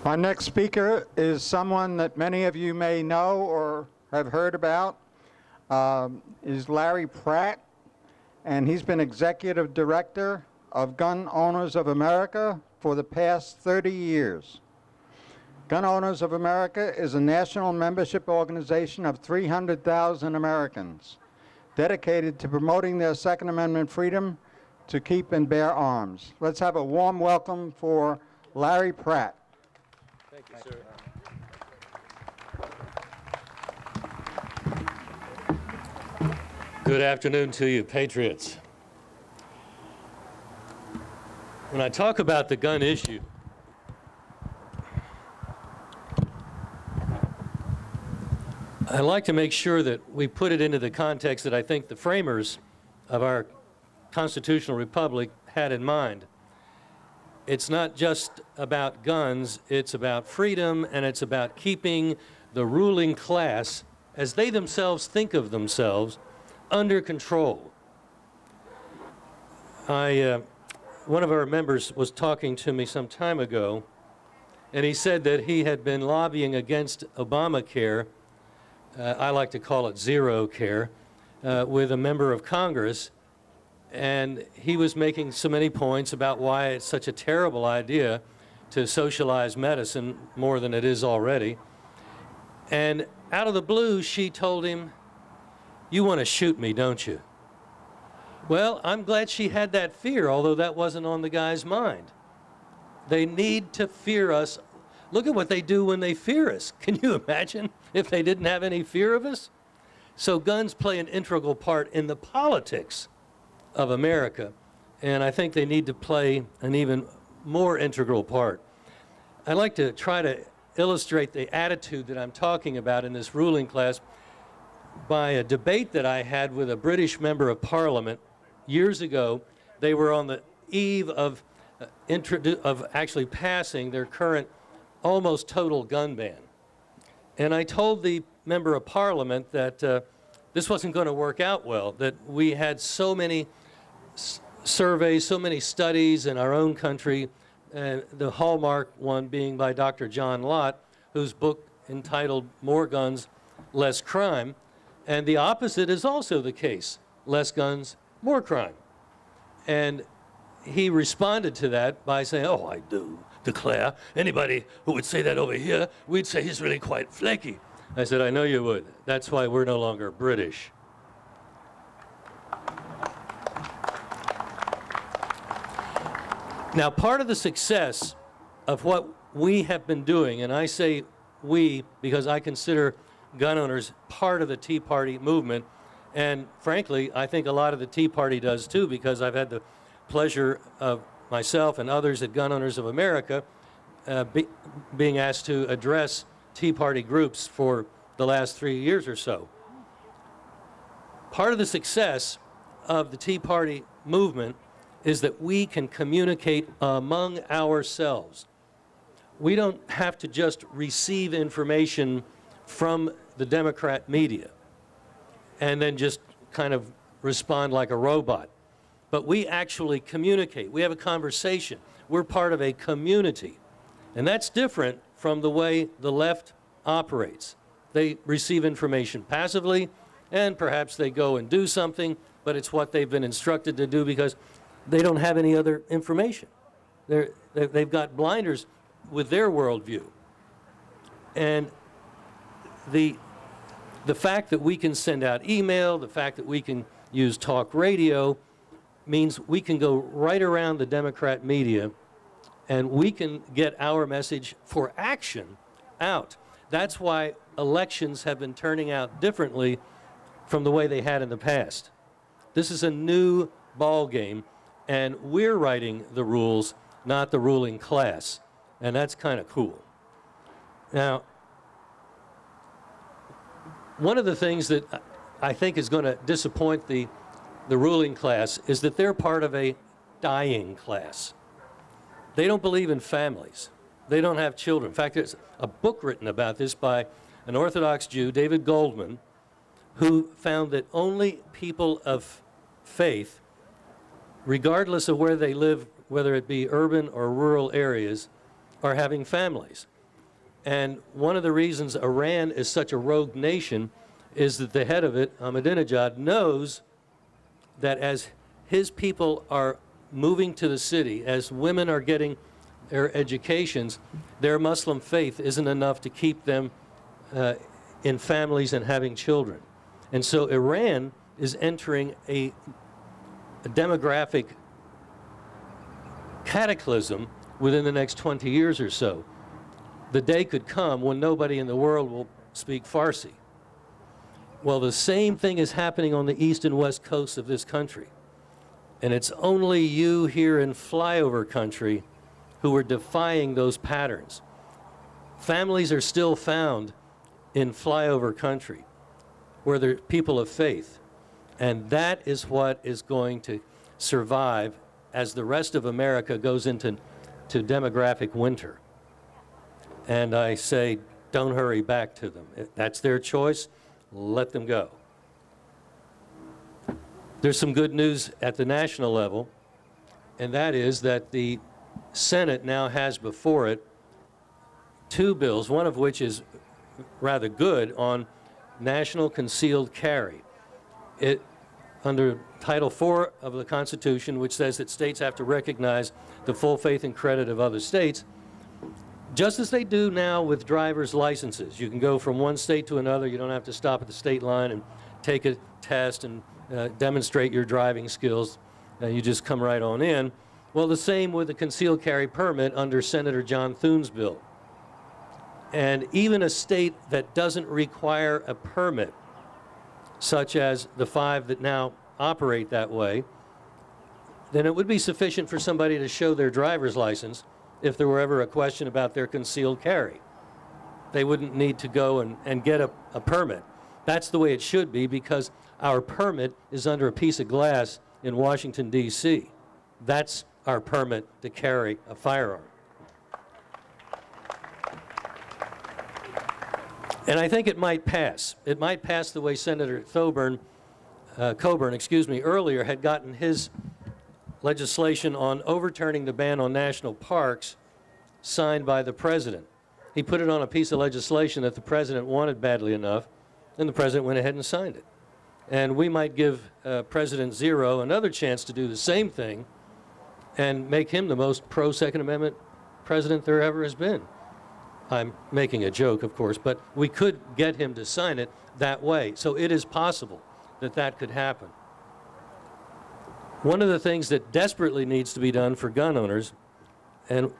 Our next speaker is someone that many of you may know or have heard about, is Larry Pratt, and he's been Executive Director of Gun Owners of America for the past 30 years. Gun Owners of America is a national membership organization of 300,000 Americans dedicated to promoting their Second Amendment freedom to keep and bear arms. Let's have a warm welcome for Larry Pratt. Thank you, sir. Good afternoon to you, patriots. When I talk about the gun issue, I like to make sure that we put it into the context that I think the framers of our constitutional republic had in mind. It's not just about guns, it's about freedom, and it's about keeping the ruling class, as they themselves think of themselves, under control. One of our members was talking to me some time ago, and he said that he had been lobbying against Obamacare, I like to call it zero care, with a member of Congress, and he was making so many points about why it's such a terrible idea to socialize medicine more than it is already. And out of the blue, she told him, "You want to shoot me, don't you?" Well, I'm glad she had that fear, although that wasn't on the guy's mind. They need to fear us. Look at what they do when they fear us. Can you imagine if they didn't have any fear of us? So guns play an integral part in the politics of America, and I think they need to play an even more integral part. I'd like to try to illustrate the attitude that I'm talking about in this ruling class by a debate that I had with a British member of Parliament years ago. They were on the eve of actually passing their current almost total gun ban. And I told the member of Parliament that this wasn't going to work out well, that we had so many surveys, so many studies in our own country, the hallmark one being by Dr. John Lott, whose book entitled More Guns, Less Crime. And the opposite is also the case. Less guns, more crime. And he responded to that by saying, "Oh, I do declare, anybody who would say that over here, we'd say he's really quite flaky." I said, "I know you would. That's why we're no longer British." Now, part of the success of what we have been doing, and I say we because I consider gun owners part of the Tea Party movement, and frankly, I think a lot of the Tea Party does too, because I've had the pleasure of myself and others at Gun Owners of America being asked to address Tea Party groups for the last 3 years or so. Part of the success of the Tea Party movement is that we can communicate among ourselves. We don't have to just receive information from the Democrat media and then just kind of respond like a robot. But we actually communicate. We have a conversation. We're part of a community. And that's different from the way the left operates. They receive information passively, and perhaps they go and do something, but it's what they've been instructed to do because they don't have any other information. They've got blinders with their worldview. And the fact that we can send out email, the fact that we can use talk radio, means we can go right around the Democrat media and we can get our message for action out. That's why elections have been turning out differently from the way they had in the past. This is a new ball game, and we're writing the rules, not the ruling class, and that's kind of cool. Now, one of the things that I think is going to disappoint the ruling class is that they're part of a dying class. They don't believe in families. They don't have children. In fact, there's a book written about this by an Orthodox Jew, David Goldman, who found that only people of faith, regardless of where they live, whether it be urban or rural areas, are having families. And one of the reasons Iran is such a rogue nation is that the head of it, Ahmadinejad, knows that as his people are moving to the city, as women are getting their educations, their Muslim faith isn't enough to keep them in families and having children. And so Iran is entering a demographic cataclysm within the next 20 years or so. The day could come when nobody in the world will speak Farsi. Well, the same thing is happening on the east and west coasts of this country. And it's only you here in flyover country who are defying those patterns. Families are still found in flyover country where there are people of faith. And that is what is going to survive as the rest of America goes into demographic winter. And I say, don't hurry back to them. That's their choice. Let them go. There's some good news at the national level, and that is that the Senate now has before it 2 bills, one of which is rather good on national concealed carry. It, under Title IV of the Constitution, which says that states have to recognize the full faith and credit of other states, just as they do now with driver's licenses. You can go from one state to another. You don't have to stop at the state line and take a test and demonstrate your driving skills. You just come right on in. Well, the same with the concealed carry permit under Senator John Thune's bill. And even a state that doesn't require a permit, such as the 5 that now operate that way, then it would be sufficient for somebody to show their driver's license if there were ever a question about their concealed carry. They wouldn't need to go and get a permit. That's the way it should be, because our permit is under a piece of glass in Washington, D.C. That's our permit to carry a firearm. And I think it might pass. It might pass the way Senator Coburn, earlier had gotten his legislation on overturning the ban on national parks signed by the president. He put it on a piece of legislation that the president wanted badly enough, and the president went ahead and signed it. And we might give President Zero another chance to do the same thing and make him the most pro-Second Amendment president there ever has been. I'm making a joke, of course, but we could get him to sign it that way. So it is possible that that could happen. One of the things that desperately needs to be done for gun owners, and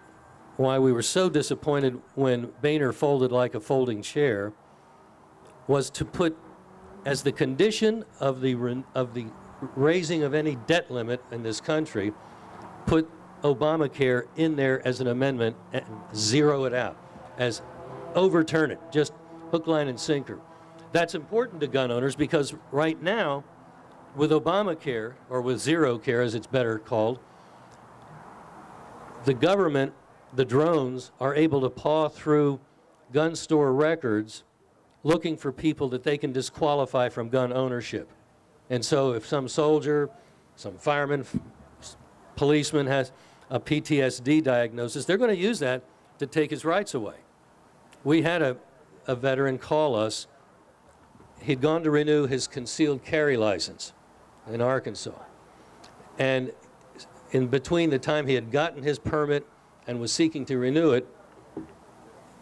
why we were so disappointed when Boehner folded like a folding chair, was to put as the condition of the raising of any debt limit in this country, put Obamacare in there as an amendment and zero it out, as overturn it, just hook, line, and sinker. That's important to gun owners because right now, with Obamacare, or with Zero Care as it's better called, the government, the drones, are able to paw through gun store records looking for people that they can disqualify from gun ownership. And so if some soldier, some fireman, policeman has a PTSD diagnosis, they're going to use that to take his rights away. We had a veteran call us. He'd gone to renew his concealed carry license in Arkansas. And in between the time he had gotten his permit and was seeking to renew it,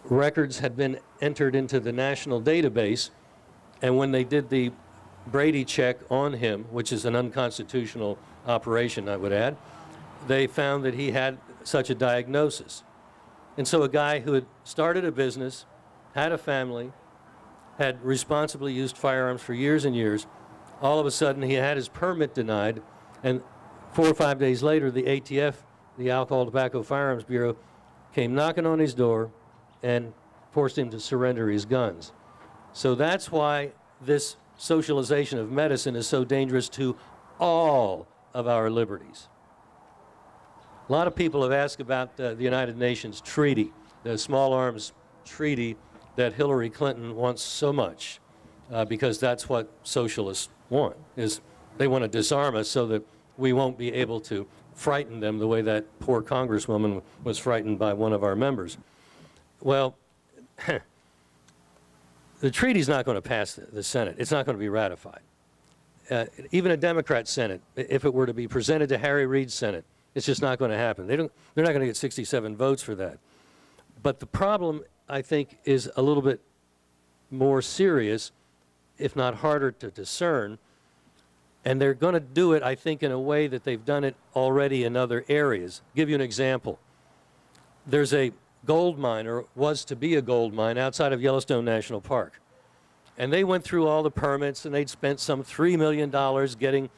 records had been entered into the national database, and when they did the Brady check on him, which is an unconstitutional operation, I would add, they found that he had such a diagnosis. And so a guy who had started a business, had a family, had responsibly used firearms for years and years, all of a sudden he had his permit denied, and 4 or 5 days later the ATF, the Alcohol, Tobacco, Firearms Bureau, came knocking on his door and forced him to surrender his guns. So that's why this socialization of medicine is so dangerous to all of our liberties. A lot of people have asked about the United Nations treaty, the small arms treaty that Hillary Clinton wants so much, because that's what socialists want, is they want to disarm us so that we won't be able to frighten them the way that poor congresswoman was frightened by one of our members. Well, the treaty's not going to pass the Senate. It's not going to be ratified. Even a Democrat Senate, if it were to be presented to Harry Reid's Senate, it's just not going to happen. They're not going to get 67 votes for that. But the problem, I think, is a little bit more serious, if not harder to discern. And they're going to do it, I think, in a way that they've done it already in other areas. I'll give you an example. There's a gold mine, or was to be a gold mine, outside of Yellowstone National Park. And they went through all the permits, and they'd spent some $3 million getting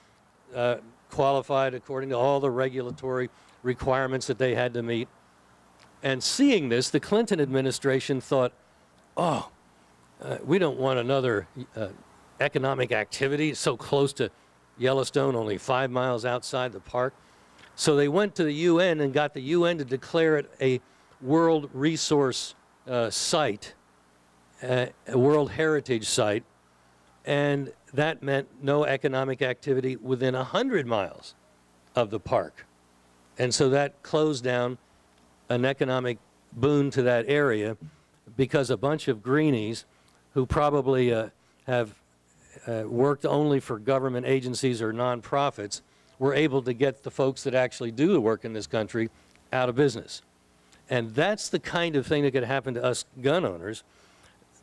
qualified according to all the regulatory requirements that they had to meet. And seeing this, the Clinton administration thought, oh, we don't want another economic activity so close to Yellowstone, only 5 miles outside the park. So they went to the UN and got the UN to declare it a World Resource Site, a World Heritage Site, and that meant no economic activity within 100 miles of the park. And so that closed down an economic boon to that area, because a bunch of greenies who probably have worked only for government agencies or nonprofits were able to get the folks that actually do the work in this country out of business. And that's the kind of thing that could happen to us gun owners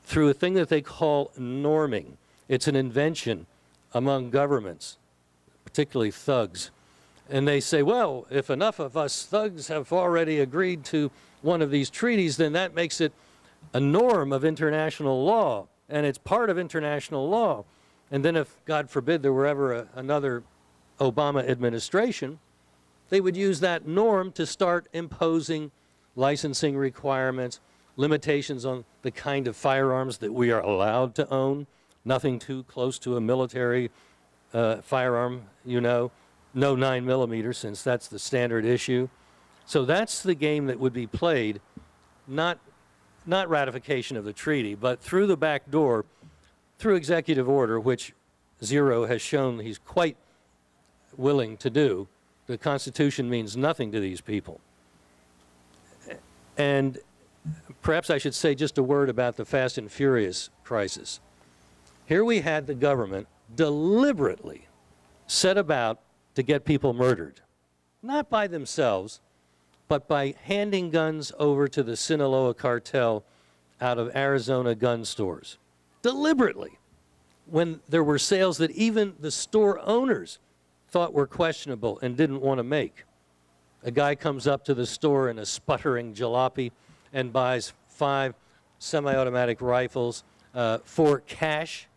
through a thing that they call norming. It's an invention among governments, particularly thugs. And they say, well, if enough of us thugs have already agreed to one of these treaties, then that makes it a norm of international law, and it's part of international law. And then if, God forbid, there were ever another Obama administration, they would use that norm to start imposing licensing requirements, limitations on the kind of firearms that we are allowed to own, nothing too close to a military firearm, you know, no 9mm, since that's the standard issue. So that's the game that would be played, not ratification of the treaty, but through the back door, through executive order, which Zero has shown he's quite willing to do. The Constitution means nothing to these people. And perhaps I should say just a word about the Fast and Furious crisis. Here we had the government deliberately set about to get people murdered, not by themselves, but by handing guns over to the Sinaloa cartel out of Arizona gun stores. Deliberately, when there were sales that even the store owners thought were questionable and didn't want to make. A guy comes up to the store in a sputtering jalopy and buys 5 semi-automatic rifles for cash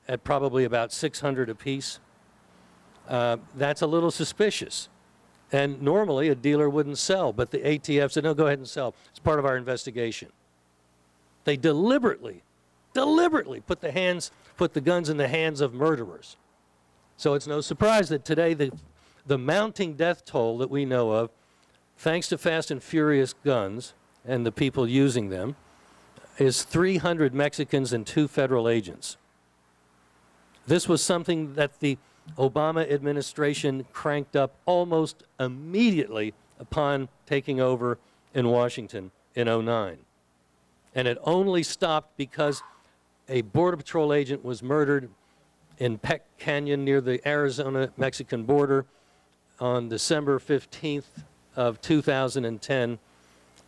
at probably about $600 apiece. That's a little suspicious. And normally a dealer wouldn't sell, but the ATF said, no, go ahead and sell. It's part of our investigation. They deliberately put the guns in the hands of murderers. So it's no surprise that today the mounting death toll that we know of, thanks to Fast and Furious guns and the people using them, is 300 Mexicans and 2 federal agents. This was something that the Obama administration cranked up almost immediately upon taking over in Washington in '09. And it only stopped because a Border Patrol agent was murdered in Peck Canyon near the Arizona-Mexican border on December 15th of 2010.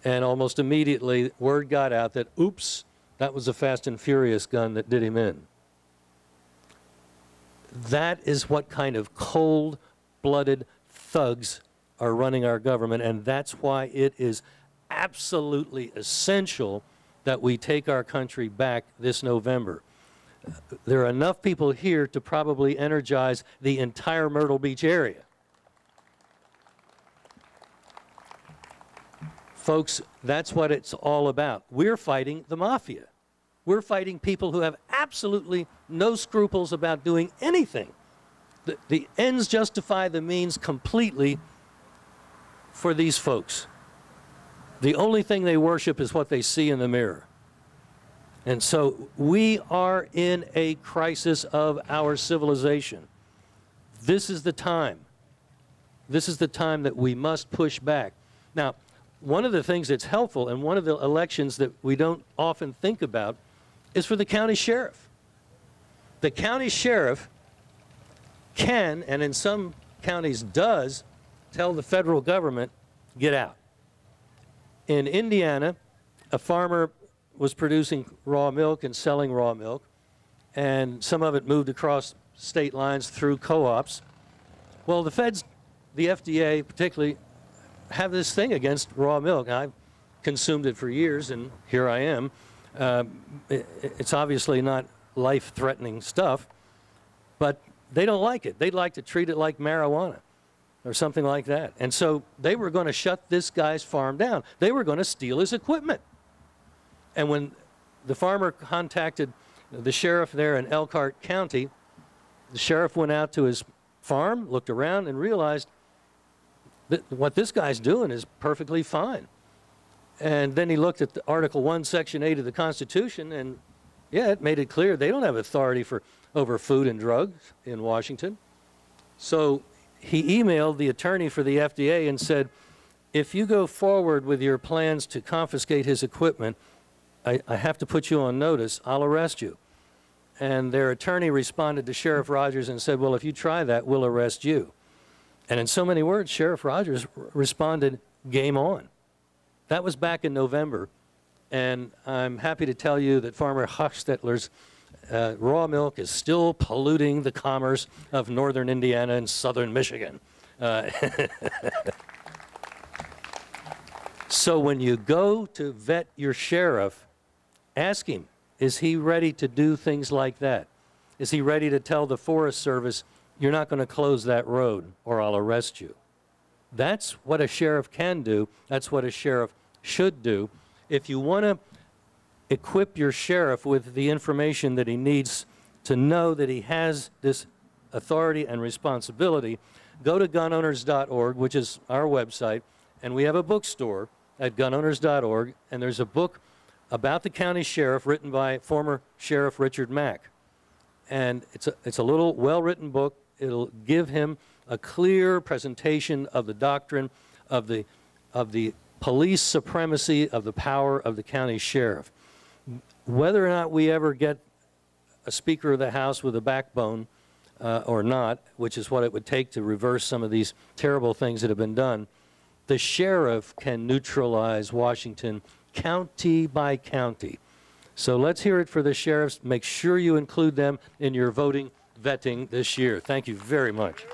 And almost immediately, word got out that, oops, that was a Fast and Furious gun that did him in. That is what kind of cold-blooded thugs are running our government, and that's why it is absolutely essential that we take our country back this November. There are enough people here to probably energize the entire Myrtle Beach area. Folks, that's what it's all about. We're fighting the mafia. We're fighting people who have absolutely no scruples about doing anything. The ends justify the means completely for these folks. The only thing they worship is what they see in the mirror. And so we are in a crisis of our civilization. This is the time. This is the time that we must push back. Now, one of the things that's helpful, and one of the elections that we don't often think about, is for the county sheriff. The county sheriff can, and in some counties does, tell the federal government, get out. In Indiana, a farmer was producing raw milk and selling raw milk, and some of it moved across state lines through co-ops. Well, the feds, the FDA particularly, have this thing against raw milk. I've consumed it for years, and here I am. It's obviously not life-threatening stuff, but they don't like it. They'd like to treat it like marijuana or something like that. And so they were going to shut this guy's farm down. They were going to steal his equipment. And when the farmer contacted the sheriff there in Elkhart County, the sheriff went out to his farm, looked around, and realized that what this guy's doing is perfectly fine. And then he looked at the Article 1, Section 8 of the Constitution, and yeah, it made it clear they don't have authority over food and drugs in Washington. So he emailed the attorney for the FDA and said, if you go forward with your plans to confiscate his equipment, I have to put you on notice, I'll arrest you. And their attorney responded to Sheriff Rogers and said, well, if you try that, we'll arrest you. And in so many words, Sheriff Rogers responded, game on. That was back in November. And I'm happy to tell you that Farmer Hochstetler's raw milk is still polluting the commerce of northern Indiana and southern Michigan. So when you go to vet your sheriff, ask him, is he ready to do things like that? Is he ready to tell the Forest Service, you're not going to close that road or I'll arrest you? That's what a sheriff can do. That's what a sheriff should do. If you want to equip your sheriff with the information that he needs to know that he has this authority and responsibility, go to gunowners.org, which is our website, and we have a bookstore at gunowners.org, and there's a book about the county sheriff written by former Sheriff Richard Mack. And it's a little well-written book. It'll give him a clear presentation of the doctrine of the police supremacy of the power of the county sheriff. Whether or not we ever get a Speaker of the House with a backbone or not, which is what it would take to reverse some of these terrible things that have been done, the sheriff can neutralize Washington county by county. So let's hear it for the sheriffs. Make sure you include them in your voting vetting this year. Thank you very much.